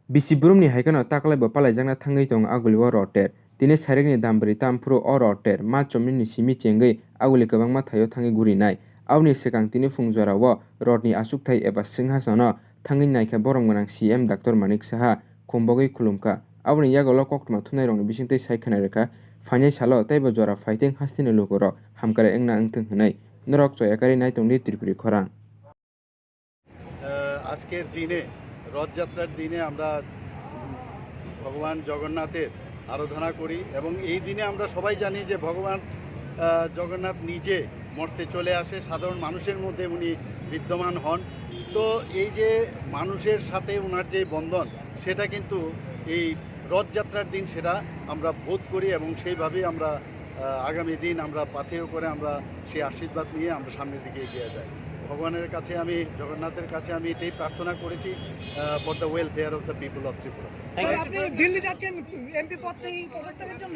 Bisibrumni haikano taklaibo palaijangna thangai tong aguliwo roter tini sarekni dambri tampro o roter ma chomni simi chengai aguli kwbangma thaio thangai gurinai awni sekang tini fungjorao rodni asukthai eba singhasono thangai naikha borom ganang CM Dr. Manik Saha khombogwi khulumka awni yagolo koktoma thunairokni bisingtwi saikhanai rekha phainai salo teibo jora fighting hastini lokorok hamkara engna engthing hwnai norok choyakari naitongni Tripuri khorang আজকের দিনে রথযাত্রার দিনে আমরা ভগবান জগন্নাথের আরাধনা করি এবং এই দিনে আমরা সবাই জানি যে ভগবান জগন্নাথ নিজে মর্তে চলে আসে সাধারণ মানুষের মধ্যে উনি বিদ্যমান হন তো এই যে মানুষের সাথে ওনার যে বন্ধন সেটা কিন্তু এই রথযাত্রার দিন সেটা আমরা বোধ করি এবং সেইভাবেই আমরা আগামী দিন আমরা পাথেয় করে আমরা সেই আশীর্বাদ নিয়ে আমরা সামনের দিকে এগিয়ে যাই ভগবানের কাছে আমি জগন্নাথের কাছে আমি এটাই প্রার্থনা করেছি for the welfare of the people of Tripura. Sir আপনি দিল্লি যাচ্ছেন এমপি পদ থেকে পদত্যাগের জন্য?